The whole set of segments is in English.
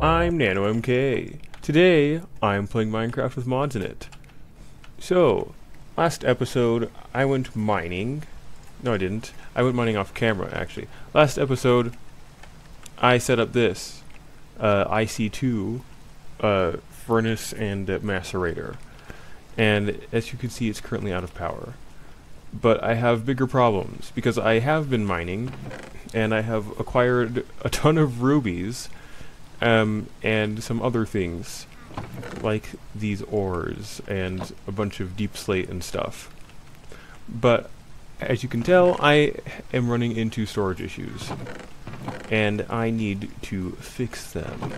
I'm NanoMK. Today, I'm playing Minecraft with mods in it. So, last episode, I went mining. No, I didn't. I went mining off camera, actually. Last episode, I set up this IC2 furnace and macerator. And as you can see, it's currently out of power. But I have bigger problems, because I have been mining, and I have acquired a ton of rubies, and some other things, like these ores, and a bunch of deep slate and stuff. But, as you can tell, I am running into storage issues, and I need to fix them.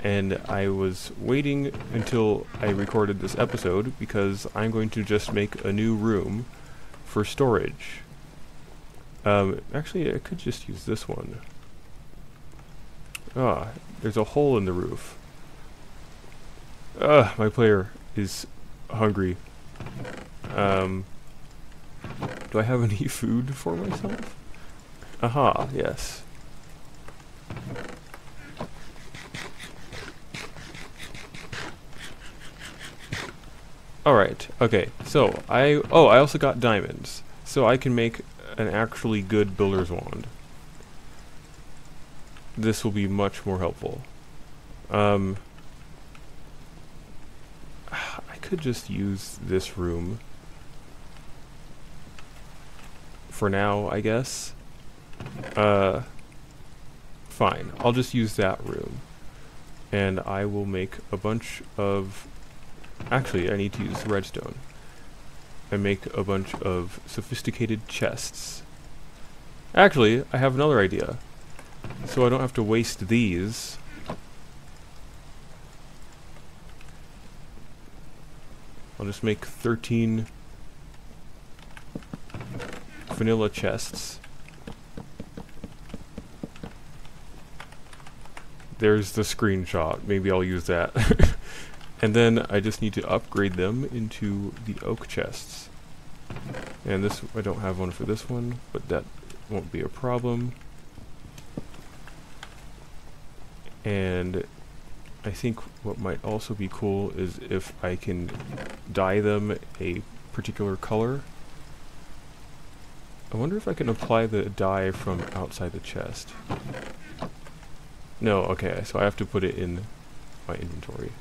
And I was waiting until I recorded this episode, because I'm going to just make a new room for storage. Actually, I could just use this one. Ah, there's a hole in the roof. My player is hungry. Do I have any food for myself? Aha, yes. Alright, okay, so I also got diamonds, so I can make an actually good builder's wand. This will be much more helpful. I could just use this room for now, I guess. Fine, I'll just use that room. And I will make a bunch of... Actually, I need to use redstone. And make a bunch of sophisticated chests. Actually, I have another idea. So I don't have to waste these. I'll just make 13 vanilla chests. There's the screenshot. Maybe I'll use that. And then I just need to upgrade them into the oak chests. And this, I don't have one for this one, but that won't be a problem. And I think what might also be cool is if I can dye them a particular color. I wonder if I can apply the dye from outside the chest. No, okay, so I have to put it in my inventory.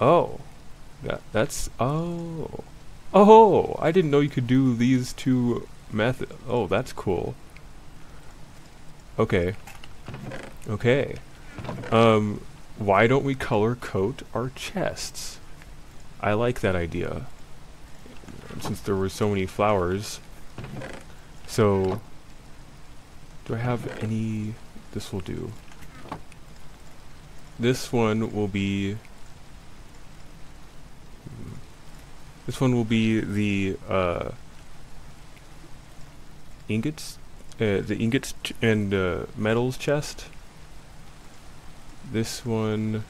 Oh. That's... Oh. Oh! I didn't know you could do these two methods. Oh, that's cool. Okay. Okay. Why don't we color coat our chests? I like that idea. Since there were so many flowers. So... Do I have any... This will do. This one will be... This one will be the ingots and metals chest. This one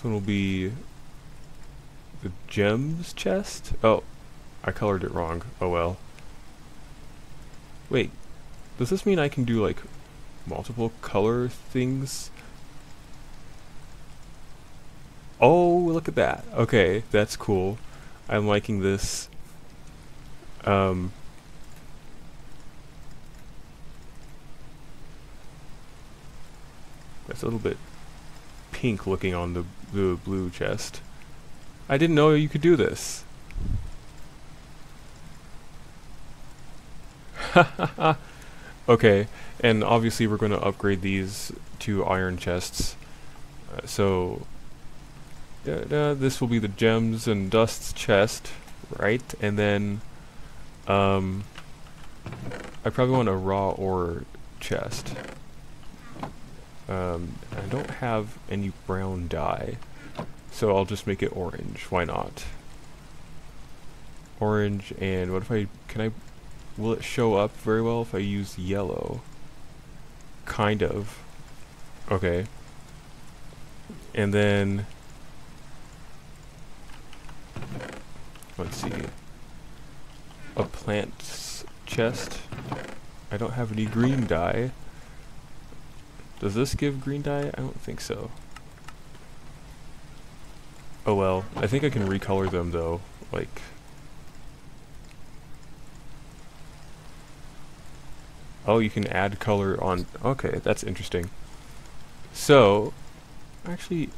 will be the gems chest. Oh, I colored it wrong. Oh well. Wait, does this mean I can do like multiple color things? Oh, look at that. Okay, that's cool. I'm liking this. That's a little bit pink looking on the blue chest. I didn't know you could do this. Okay, and obviously we're going to upgrade these to iron chests. So... this will be the gems and dusts chest, right? And then, I probably want a raw ore chest. I don't have any brown dye, so I'll just make it orange. Why not? Orange, and what if will it show up very well if I use yellow? Kind of. Okay. And then... Let's see. A plants chest. I don't have any green dye. Does this give green dye? I don't think so. Oh well, I think I can recolor them though, like... Oh, you can add color on... Okay, that's interesting. So, actually,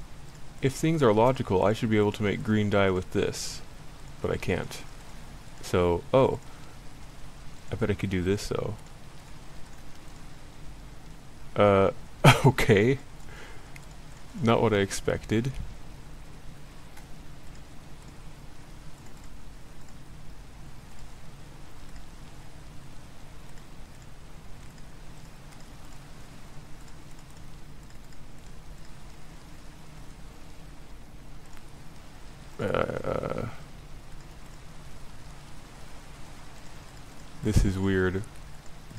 if things are logical, I should be able to make green dye with this. But I can't. So, oh. I bet I could do this though. Okay. Not what I expected. This is weird,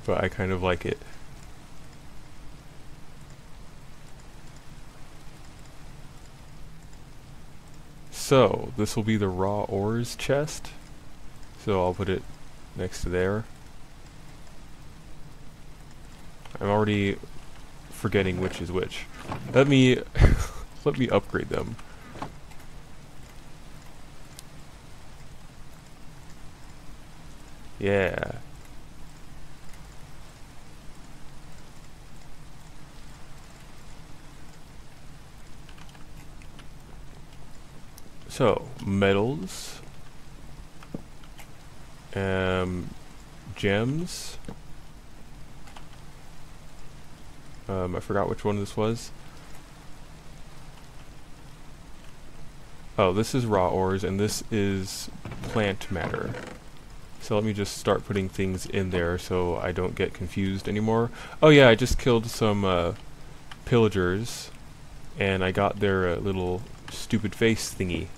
but I kind of like it. So, this will be the raw ores chest. So I'll put it next to there. I'm already forgetting which is which. Let me let me upgrade them. Yeah. So, metals, gems, I forgot which one this was. Oh, this is raw ores, and this is plant matter. So let me just start putting things in there so I don't get confused anymore. Oh yeah, I just killed some pillagers, and I got their little stupid face thingy.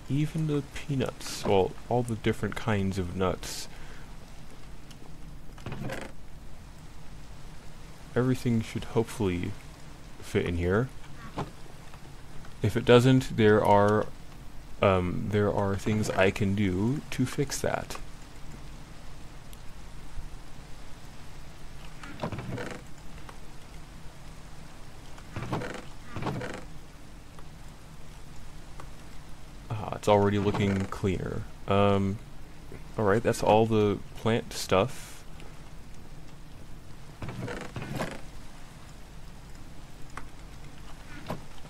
Even the peanuts, well, all the different kinds of nuts. Everything should hopefully fit in here. If it doesn't, there are things I can do to fix that. It's already looking cleaner. Alright, that's all the plant stuff.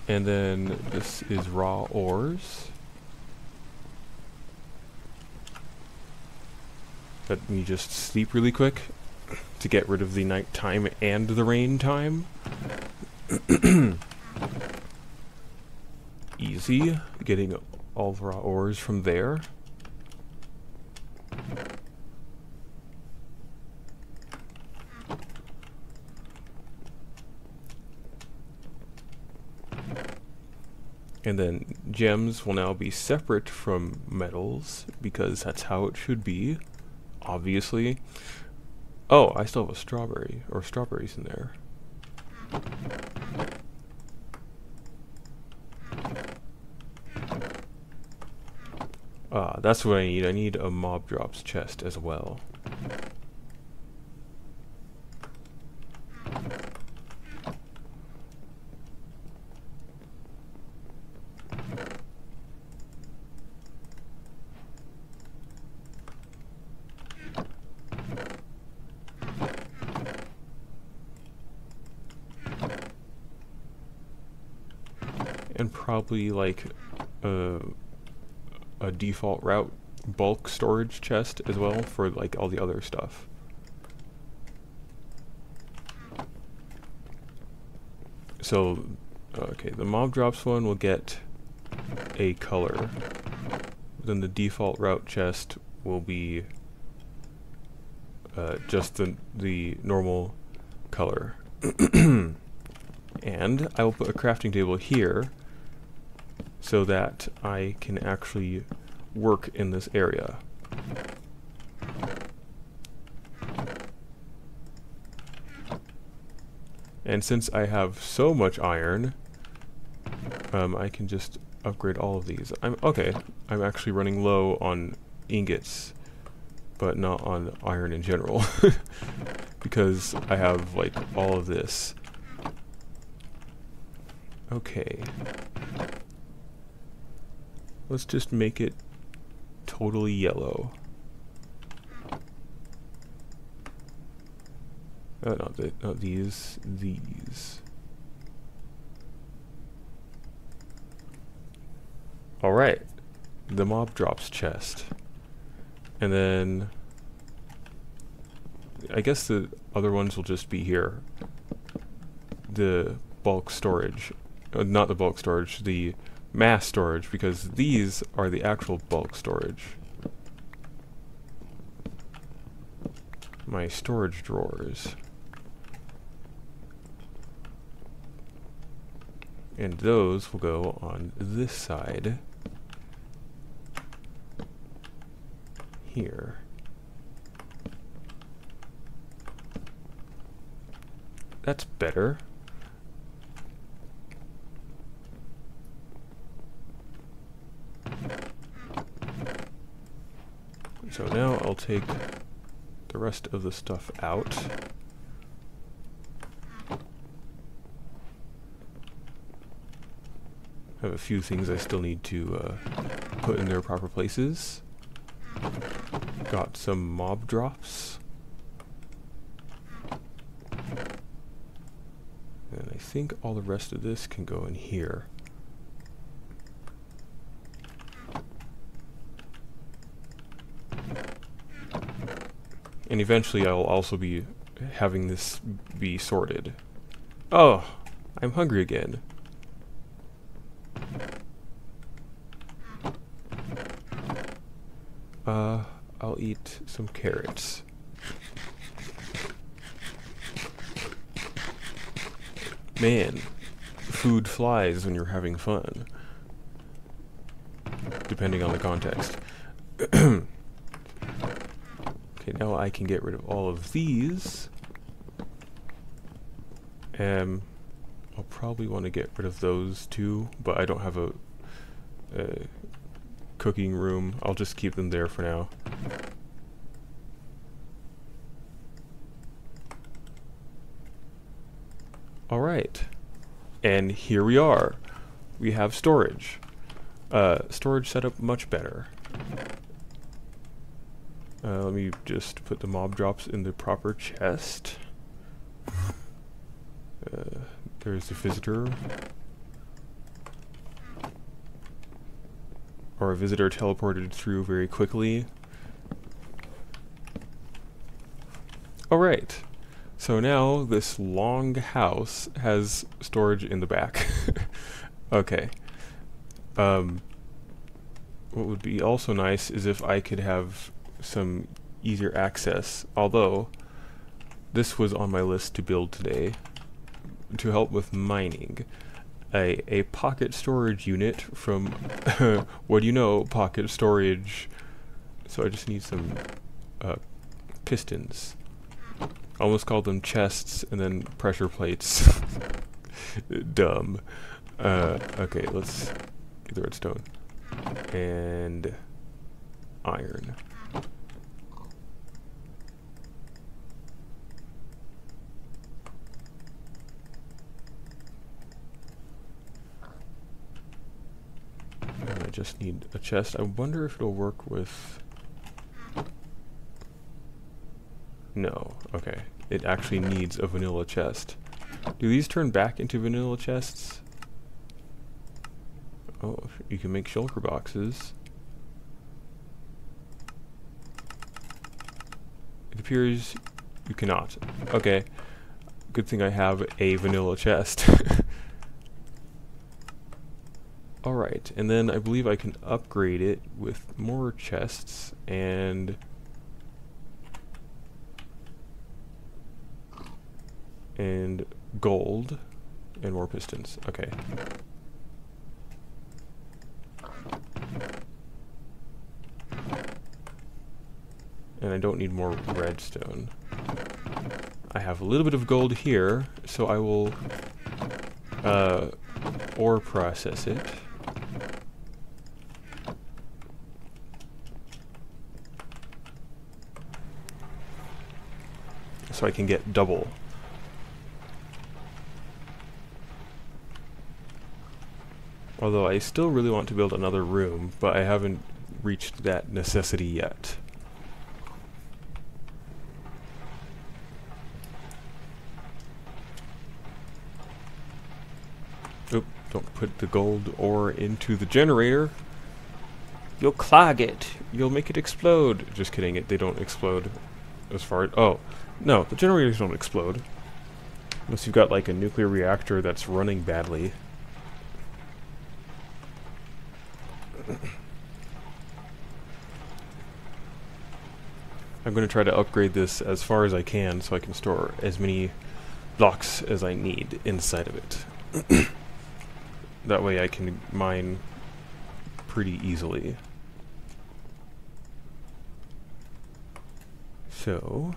And then this is raw ores. Let me just sleep really quick to get rid of the nighttime and the rain time. Easy. Getting all the raw ores from there. And then gems will now be separate from metals, because that's how it should be, obviously. Oh, I still have a strawberry, or strawberries in there. That's what I need. I need a mob drops chest as well. And probably like a default route bulk storage chest as well for like all the other stuff. So, okay, the mob drops one will get a color. Then the default route chest will be just the normal color. And I will put a crafting table here so that I can actually work in this area. And since I have so much iron, I can just upgrade all of these. I'm actually running low on ingots, but not on iron in general, because I have like all of this. Okay. Let's just make it totally yellow. Not these. These. Alright. The mob drops chest. And then I guess the other ones will just be here. The bulk storage. Not the bulk storage, the mass storage, because these are the actual bulk storage. My storage drawers. And those will go on this side. Here. That's better. So now I'll take the rest of the stuff out. I have a few things I still need to put in their proper places. Got some mob drops. And I think all the rest of this can go in here. And eventually I'll also be having this be sorted. Oh, I'm hungry again. I'll eat some carrots. Man, food flies when you're having fun. Depending on the context. Okay, now I can get rid of all of these. I'll probably want to get rid of those too, but I don't have a cooking room. I'll just keep them there for now. Alright, and here we are. We have storage. Storage setup much better. Let me just put the mob drops in the proper chest. There's the visitor. Or a visitor teleported through very quickly. Alright. So now this long house has storage in the back. Okay. What would be also nice is if I could have some easier access, although this was on my list to build today to help with mining. A pocket storage unit from what do you know, pocket storage. So I just need some pistons. I almost called them chests and then pressure plates. Dumb. Okay, let's get the redstone and iron. And I just need a chest. I wonder if it'll work with... No, okay. It actually needs a vanilla chest. Do these turn back into vanilla chests? Oh, you can make shulker boxes. It appears you cannot. Okay. Good thing I have a vanilla chest. Alright, and then I believe I can upgrade it with more chests and gold and more pistons. Okay. And I don't need more redstone. I have a little bit of gold here, so I will ore process it. So I can get double. Although I still really want to build another room, but I haven't reached that necessity yet. Oop, don't put the gold ore into the generator. You'll clog it. You'll make it explode. Just kidding, they don't explode as far as... Oh, no, the generators don't explode. Unless you've got like a nuclear reactor that's running badly. I'm going to try to upgrade this as far as I can so I can store as many blocks as I need inside of it. That way I can mine pretty easily. So,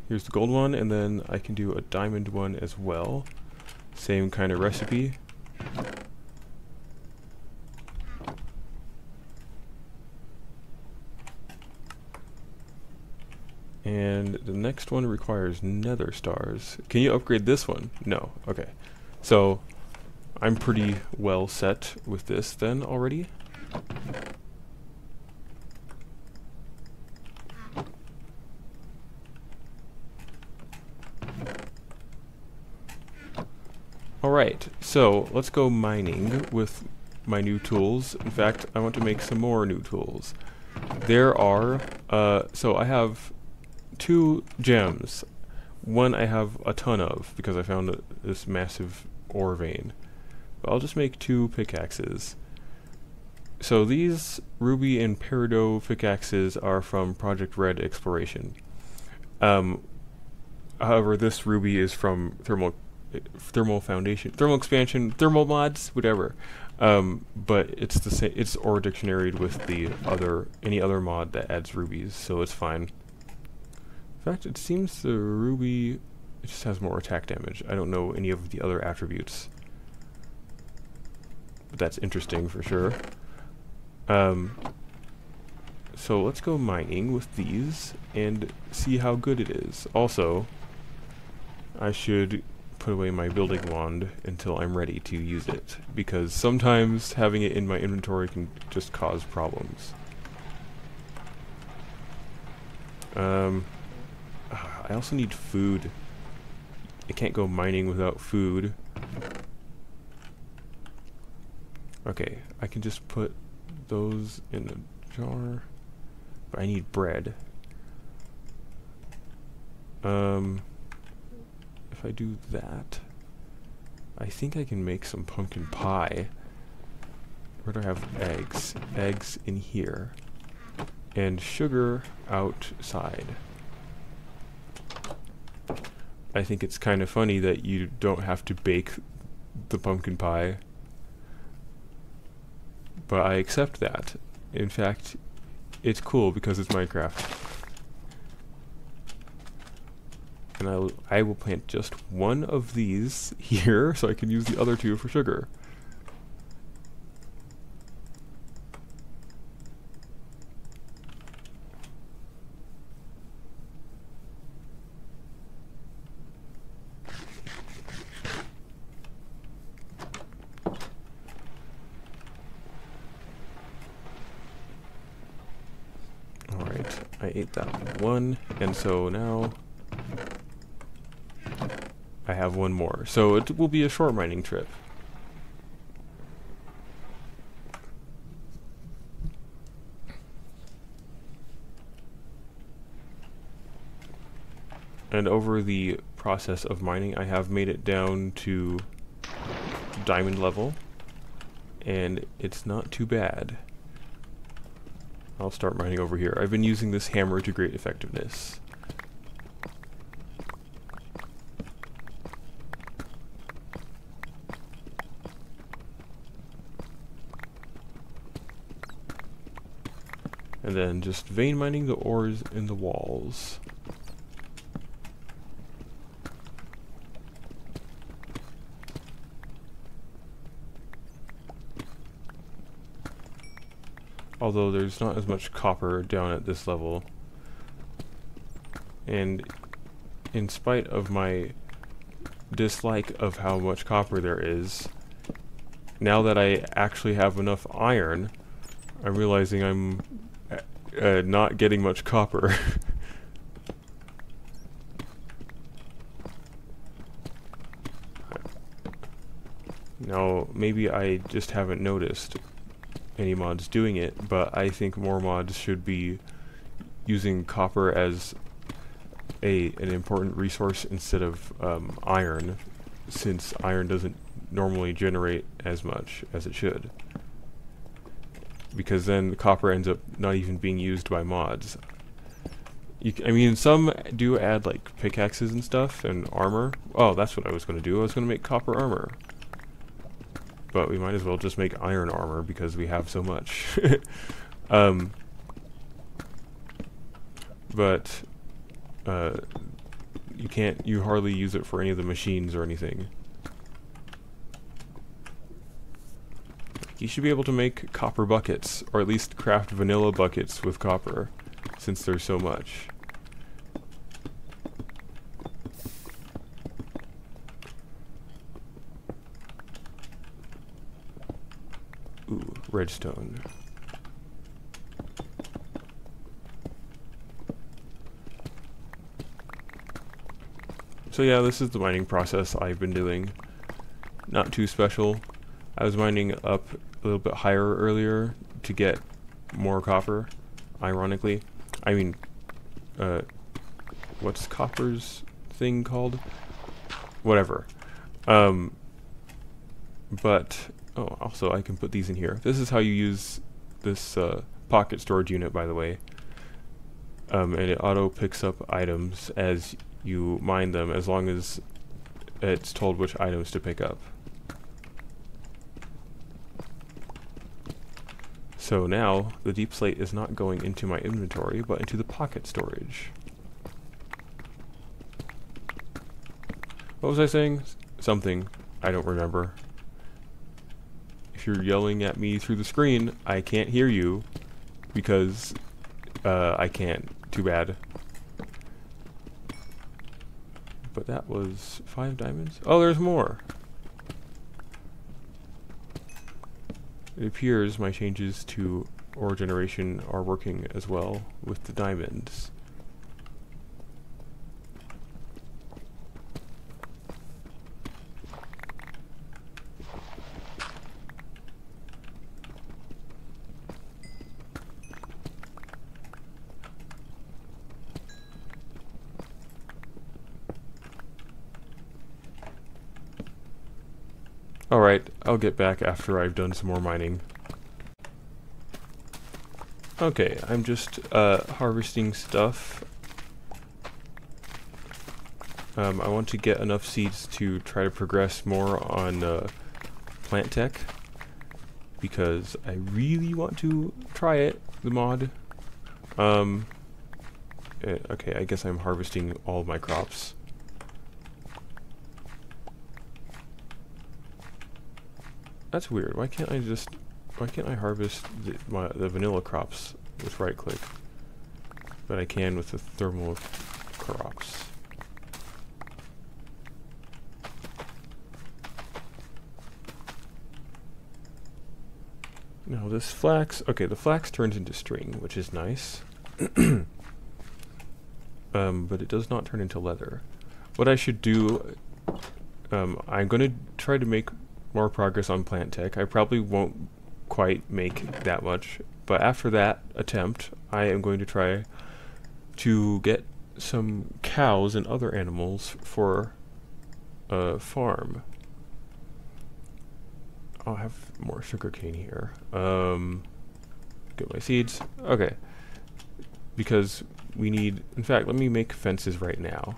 here's the gold one, and then I can do a diamond one as well. Same kind of recipe. And the next one requires nether stars. Can you upgrade this one? No. Okay. So, I'm pretty well set with this then already. Alright, so let's go mining with my new tools. In fact, I want to make some more new tools. There are, so I have 2 gems. One I have a ton of because I found this massive ore vein. But I'll just make 2 pickaxes. So these ruby and peridot pickaxes are from ProjectRed exploration. However, this ruby is from thermal foundation, thermal expansion, thermal mods, whatever. But it's the same. It's ore dictionaried with the any other mod that adds rubies, so it's fine. In fact, it seems the ruby it just has more attack damage. I don't know any of the other attributes, but that's interesting for sure. So let's go mining with these and see how good it is. Also, I should put away my building wand until I'm ready to use it, because sometimes having it in my inventory can just cause problems. I also need food. I can't go mining without food. Okay, I can just put those in a jar, but I need bread. If I do that, I think I can make some pumpkin pie. Where do I have eggs? Eggs in here. And sugar outside. I think it's kind of funny that you don't have to bake the pumpkin pie. But I accept that. In fact, it's cool because it's Minecraft. And I will plant just one of these here so I can use the other 2 for sugar. Alright, I ate that one, and so now I have one more. So it will be a short mining trip. And over the process of mining, I have made it down to diamond level, and it's not too bad. I'll start mining over here. I've been using this hammer to great effectiveness. And then just vein mining the ores in the walls. although there's not as much copper down at this level. And in spite of my dislike of how much copper there is, now that I actually have enough iron, I'm realizing I'm not getting much copper. Now, maybe I just haven't noticed any mods doing it, but I think more mods should be using copper as an important resource instead of iron, since iron doesn't normally generate as much as it should. Because then the copper ends up not even being used by mods. I mean, some do add like pickaxes and stuff and armor. Oh, that's what I was going to do. I was going to make copper armor. But we might as well just make iron armor because we have so much. But you hardly use it for any of the machines or anything. You should be able to make copper buckets, or at least craft vanilla buckets with copper, since there's so much. Ooh, redstone. So yeah, this is the mining process I've been doing. Not too special. I was mining up a little bit higher earlier to get more copper, ironically. I mean, what's copper's thing called? Whatever. But, oh, also I can put these in here. This is how you use this pocket storage unit, by the way. And it auto picks up items as you mine them, as long as it's told which items to pick up. So now, the deep slate is not going into my inventory, but into the pocket storage. What was I saying? Something. I don't remember. If you're yelling at me through the screen, I can't hear you, because I can't. Too bad. But that was 5 diamonds? Oh, there's more! It appears my changes to ore generation are working as well with the diamonds. Alright, I'll get back after I've done some more mining. Okay, I'm just harvesting stuff. I want to get enough seeds to try to progress more on PlantTech, because I really want to try it, the mod. Okay, I guess I'm harvesting all of my crops. That's weird. Why can't I harvest the vanilla crops with right click, but I can with the thermal crops? Now this flax, okay, the flax turns into string, which is nice. But it does not turn into leather. What I should do, I'm going to try to make more progress on PlantTech. I probably won't quite make that much, but after that attempt, I am going to try to get some cows and other animals for a farm. I'll have more sugarcane here. Get my seeds. Okay. Because we need, in fact, let me make fences right now.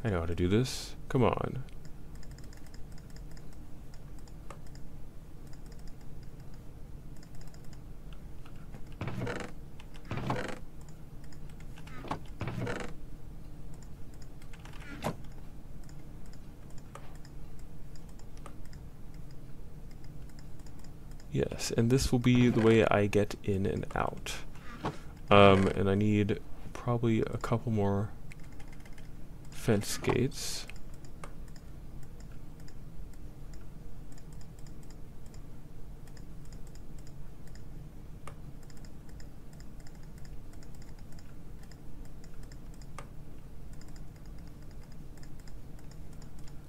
I know how to do this. Come on. Yes, and this will be the way I get in and out. And I need probably a couple more fence gates.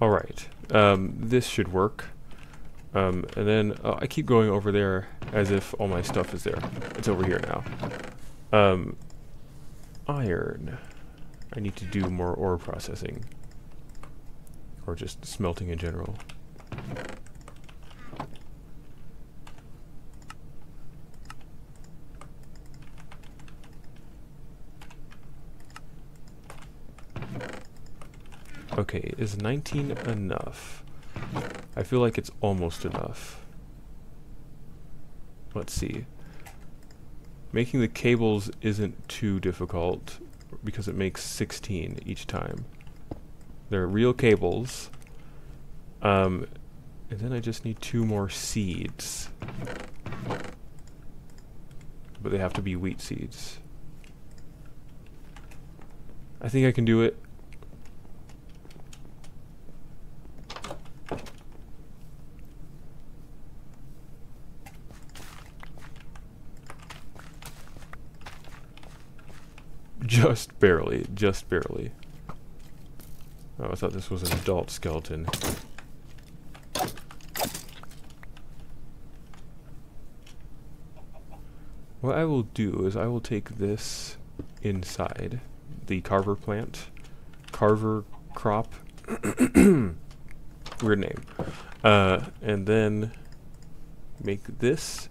Alright, this should work. And then I keep going over there as if all my stuff is there. It's over here now. Iron. I need to do more ore processing. Or just smelting in general. Okay, is 19 enough? I feel like it's almost enough. Let's see. Making the cables isn't too difficult because it makes 16 each time. They're real cables. And then I just need 2 more seeds. But they have to be wheat seeds. I think I can do it. Just barely, just barely. Oh, I thought this was an adult skeleton. What I will do is I will take this inside the carver plant. Carver crop. Weird name. And then make this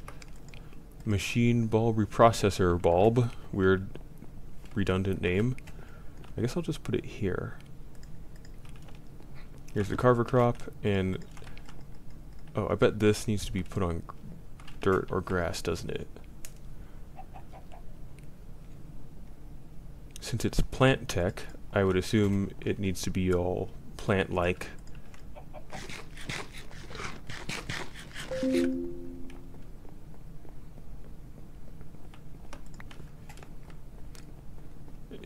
machine bulb reprocessor bulb. Weird redundant name. I guess I'll just put it here. Here's the carver crop, and oh, I bet this needs to be put on dirt or grass, doesn't it? Since it's PlantTech, I would assume it needs to be all plant-like.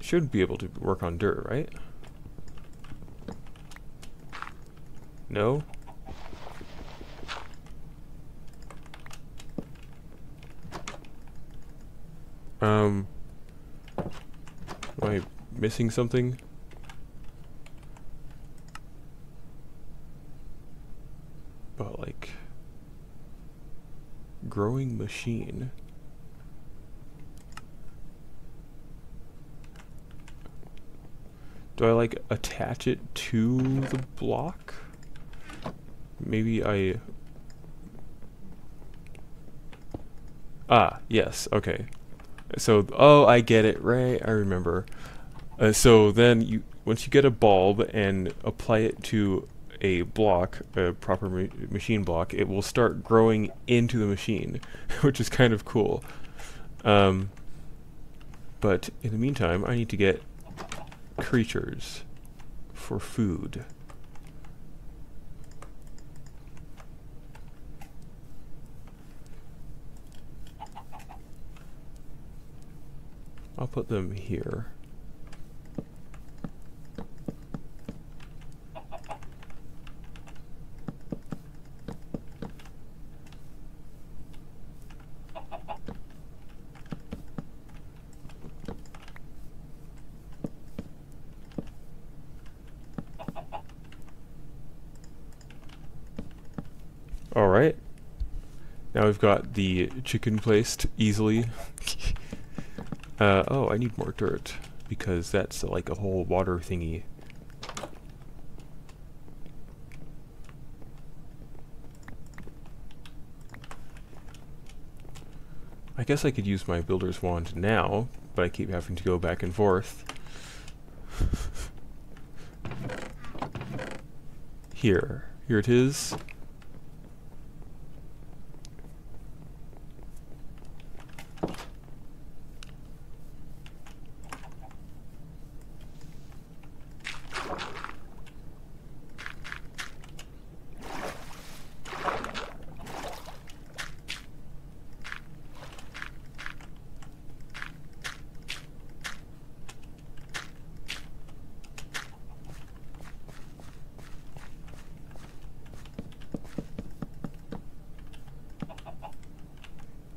Should be able to work on dirt, right? No? Am I missing something? But like growing machine. Do I like attach it to the block? Maybe I... Ah, yes, okay. So, oh, I get it, right? I remember. So then, once you get a bulb and apply it to a block, a proper machine block, it will start growing into the machine, which is kind of cool. But in the meantime, I need to get creatures for food. I'll put them here. Alright. Now we've got the chicken placed easily. Oh, I need more dirt, because that's like a whole water thingy. I guess I could use my builder's wand now, but I keep having to go back and forth. Here it is.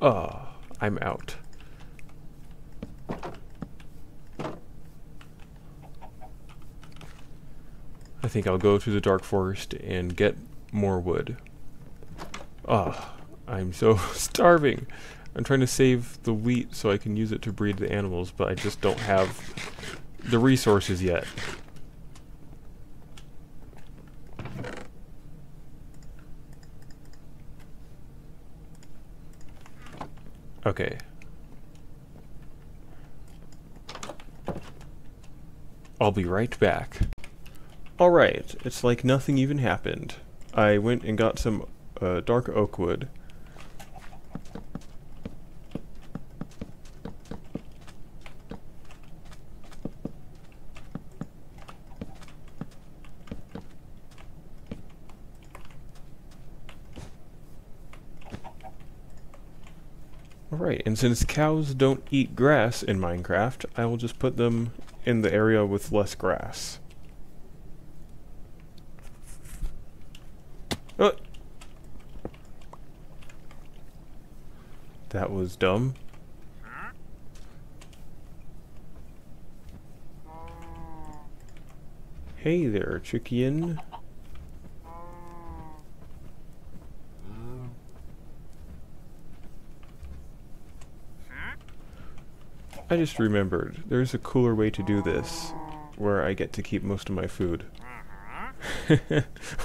I'm out. I think I'll go to the dark forest and get more wood. I'm so starving. I'm trying to save the wheat so I can use it to breed the animals, but I just don't have the resources yet. Okay. I'll be right back. Alright, it's like nothing even happened. I went and got some dark oak wood. Alright, and since cows don't eat grass in Minecraft, I will just put them in the area with less grass. Oh! That was dumb. Hey there, chicken. I just remembered, there's a cooler way to do this, where I get to keep most of my food.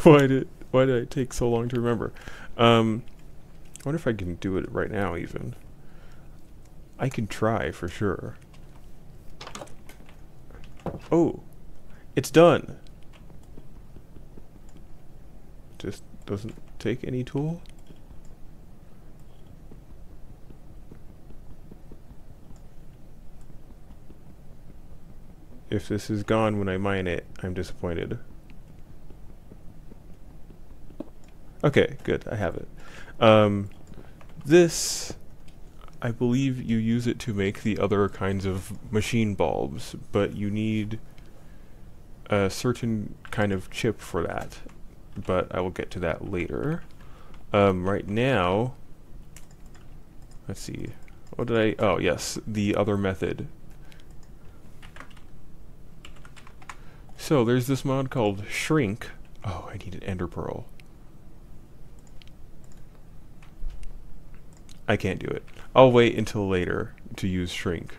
Why did I take so long to remember? I wonder if I can do it right now even. I can try for sure. Oh! It's done! Just doesn't take any tool? If this is gone when I mine it, I'm disappointed. Okay, good, I have it. This, I believe you use it to make the other kinds of machine bulbs, but you need a certain kind of chip for that. But I will get to that later. Right now, let's see, what did I, oh yes, the other method. So there's this mod called Shrink. Oh, I need an ender pearl. I can't do it. I'll wait until later to use Shrink.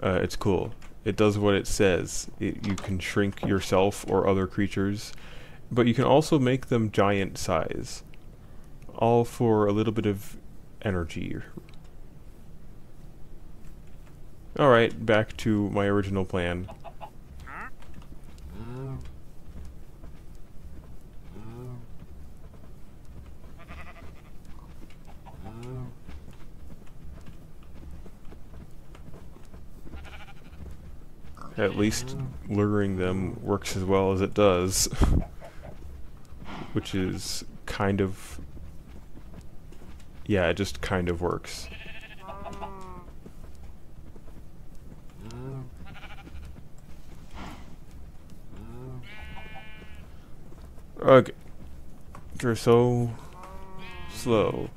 It's cool. It does what it says. You can shrink yourself or other creatures, but you can also make them giant size. All for a little bit of energy. Alright, back to my original plan. At least luring them works as well as it does. Which is kind of... yeah, it just kind of works. Okay. You're so slow.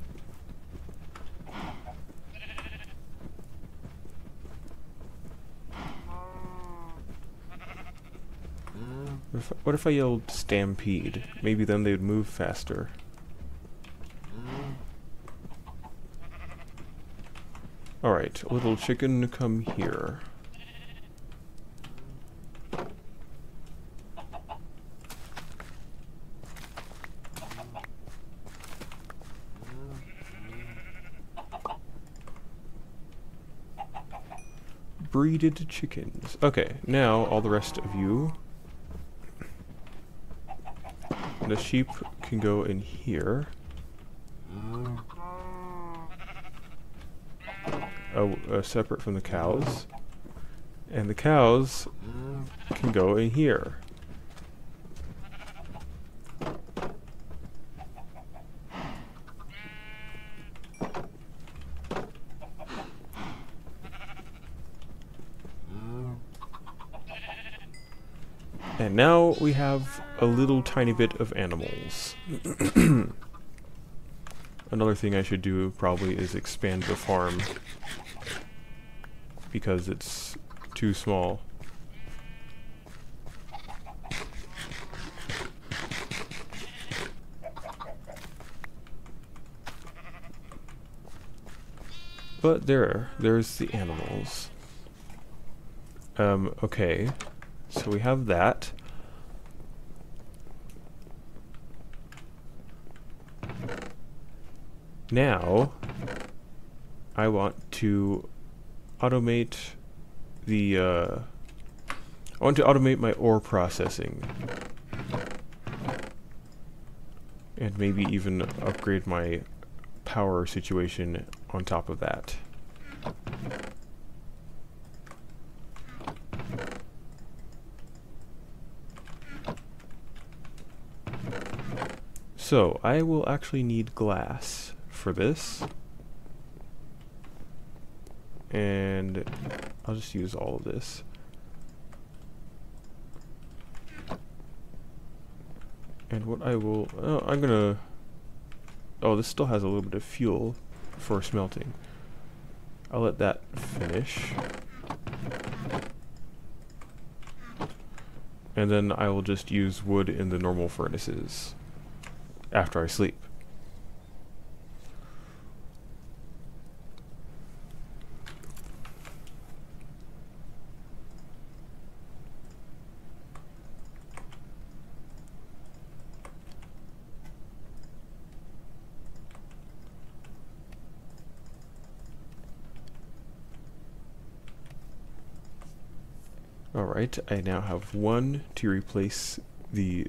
What if I yelled stampede? Maybe then they'd move faster. Alright, little chicken, come here. Breeded chickens. Okay, now all the rest of you. The sheep can go in here. Separate from the cows. And the cows can go in here. And now we have a little tiny bit of animals. another thing I should do probably is expand the farm, because it's too small. But there's the animals. Okay, so we have that. Now, I want to automate the, I want to automate my ore processing. And maybe even upgrade my power situation on top of that. So, I will actually need glass for this. And I'll just use all of this. And what I will, this still has a little bit of fuel for smelting. I'll let that finish. And then I will just use wood in the normal furnaces after I sleep. Alright, I now have one to replace the,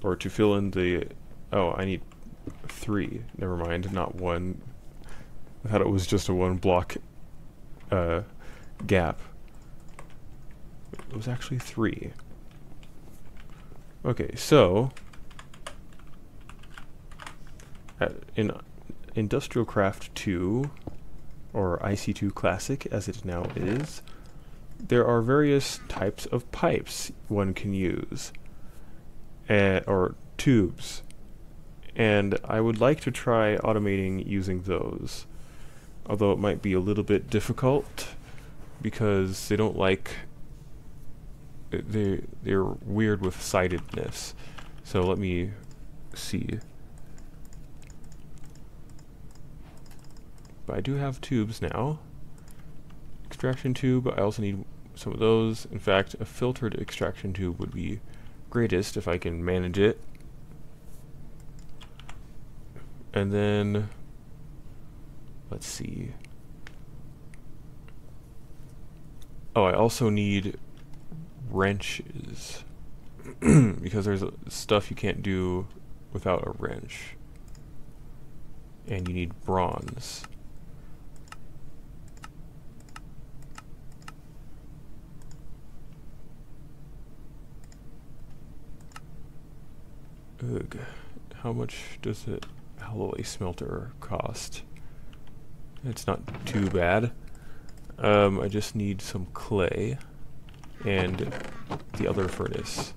or to fill in the, oh, I need 3. Never mind, not 1. I thought it was just a 1 block gap. It was actually 3. Okay, so in Industrial Craft 2, or IC2 Classic as it now is, there are various types of pipes one can use, or tubes, and I would like to try automating using those, although it might be a little bit difficult because they don't like, they're weird with sidedness. So let me see. But I do have tubes now. Extraction tube, I also need some of those. In fact, a filtered extraction tube would be greatest if I can manage it. And then, let's see. Oh, I also need wrenches because there's stuff you can't do without a wrench. And you need bronze. Ugh. How much does the alloy smelter cost? It's not too bad. I just need some clay and the other furnace.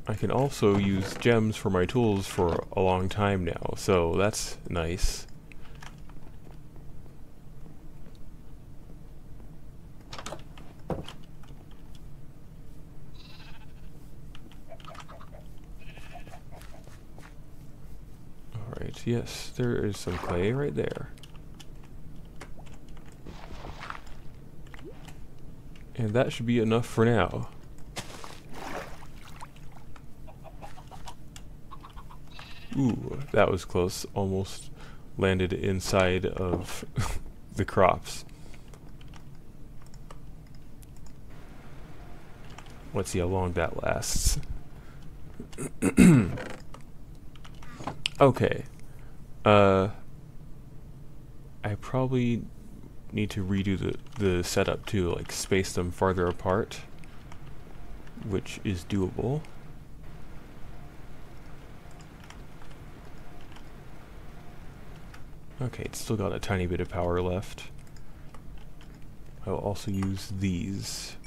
I can also use gems for my tools for a long time now, so that's nice. Alright, yes, there is some clay right there. And that should be enough for now. Ooh, that was close. Almost landed inside of the crops. Let's see how long that lasts. Okay. I probably need to redo the setup too, like space them farther apart, which is doable. Okay, it's still got a tiny bit of power left. I will also use these.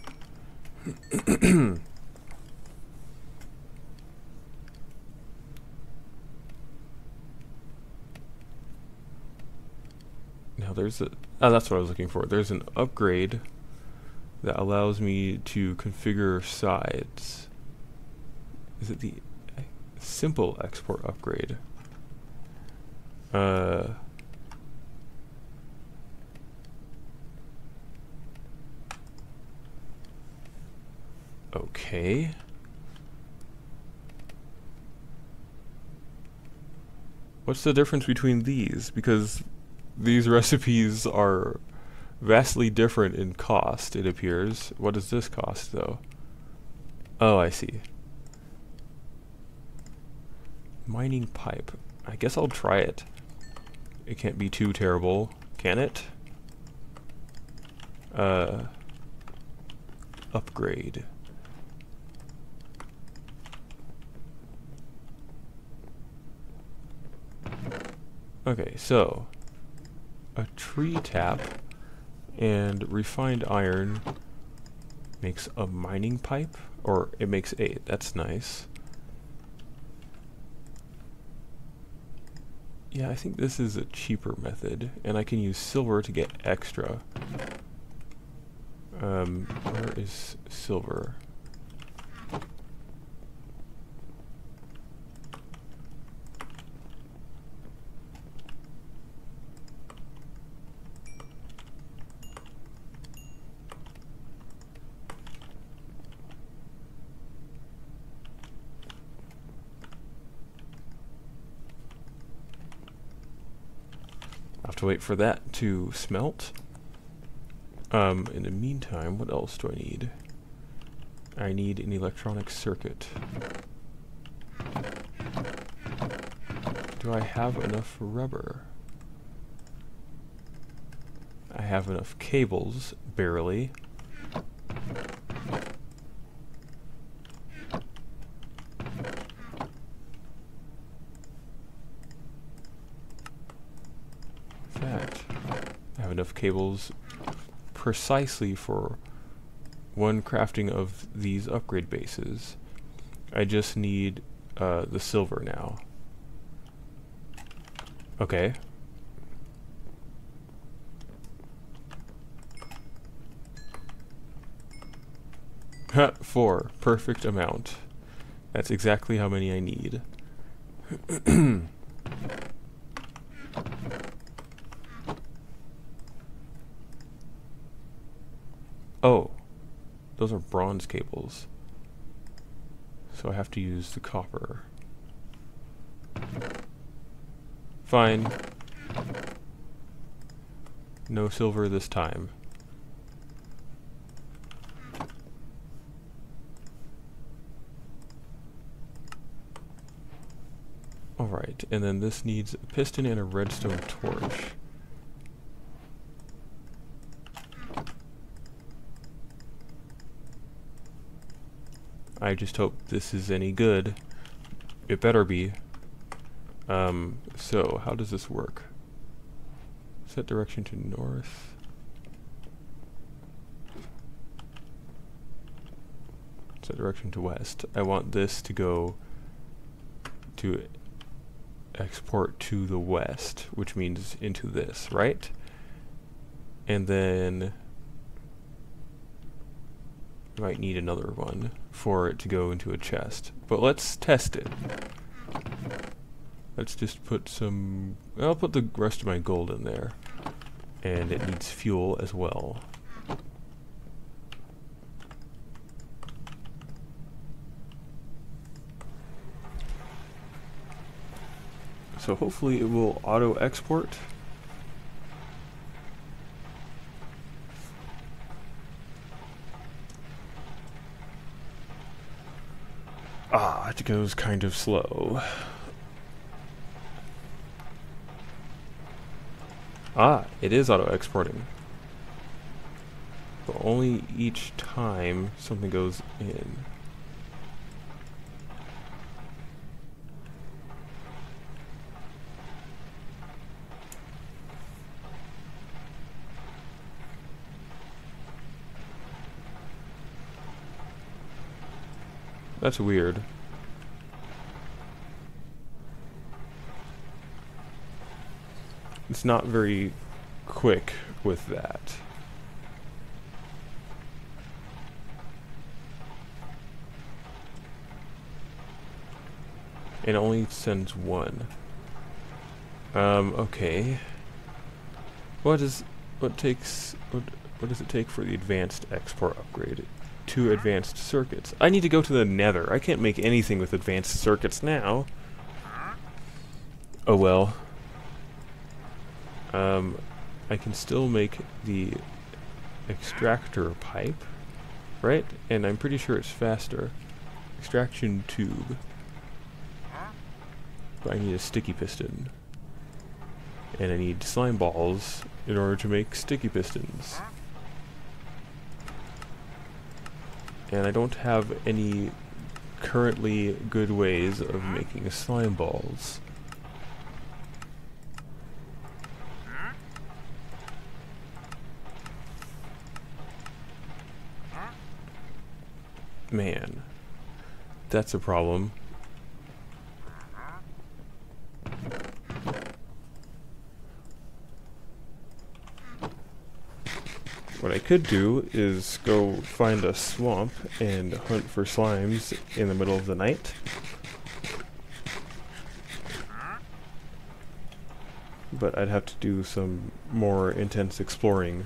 there's a... Oh, that's what I was looking for. There's an upgrade that allows me to configure sides. Is it the simple export upgrade? Okay. What's the difference between these? Because these recipes are vastly different in cost, it appears. What does this cost, though? Oh, I see. Mining pipe. I guess I'll try it. It can't be too terrible, can it? Upgrade. Okay, so a tree tap and refined iron makes a mining pipe, or it makes 8. That's nice. Yeah, I think this is a cheaper method, and I can use silver to get extra. Where is silver? I have to wait for that to smelt. In the meantime, what else do I need? I need an electronic circuit. Do I have enough rubber? I have enough cables, barely. In fact, I have enough cables precisely for one crafting of these upgrade bases. I just need the silver now. Okay. Ha, 4. Perfect amount. That's exactly how many I need. Oh, those are bronze cables. So I have to use the copper. Fine. No silver this time. Alright, and then this needs a piston and a redstone torch. I just hope this is any good. It better be. So, how does this work? Set direction to north. Set direction to west. I want this to go to export to the west, which means into this, right? And then I might need another one for it to go into a chest. But let's test it. Let's just put some... I'll put the rest of my gold in there. And it needs fuel as well. So hopefully it will auto-export. Ah, it goes kind of slow. Ah, it is auto-exporting. But only each time something goes in. That's weird. It's not very quick with that. It only sends one. Okay. What does it take for the advanced export upgrade? 2 advanced circuits. I need to go to the Nether. I can't make anything with advanced circuits now. Oh well. I can still make the extractor pipe, right? And I'm pretty sure it's faster. Extraction tube. But I need a sticky piston. And I need slime balls in order to make sticky pistons. And I don't have any currently good ways of making slime balls. Man, that's a problem. What I could do is go find a swamp and hunt for slimes in the middle of the night. But I'd have to do some more intense exploring.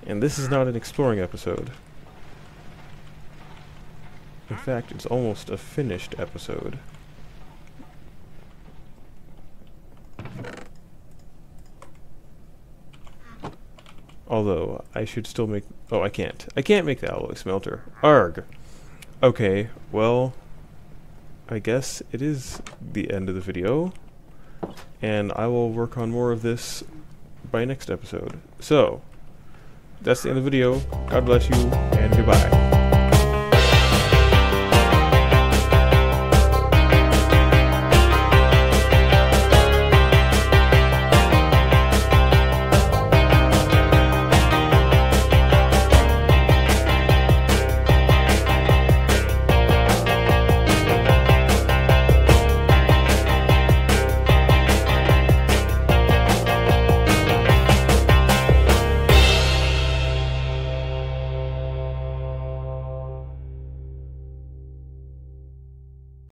And this is not an exploring episode. In fact, it's almost a finished episode. Although, I should still make... Oh, I can't. I can't make the alloy smelter. Arg! Okay, well... I guess it is the end of the video. And I will work on more of this by next episode. So, that's the end of the video. God bless you, and goodbye.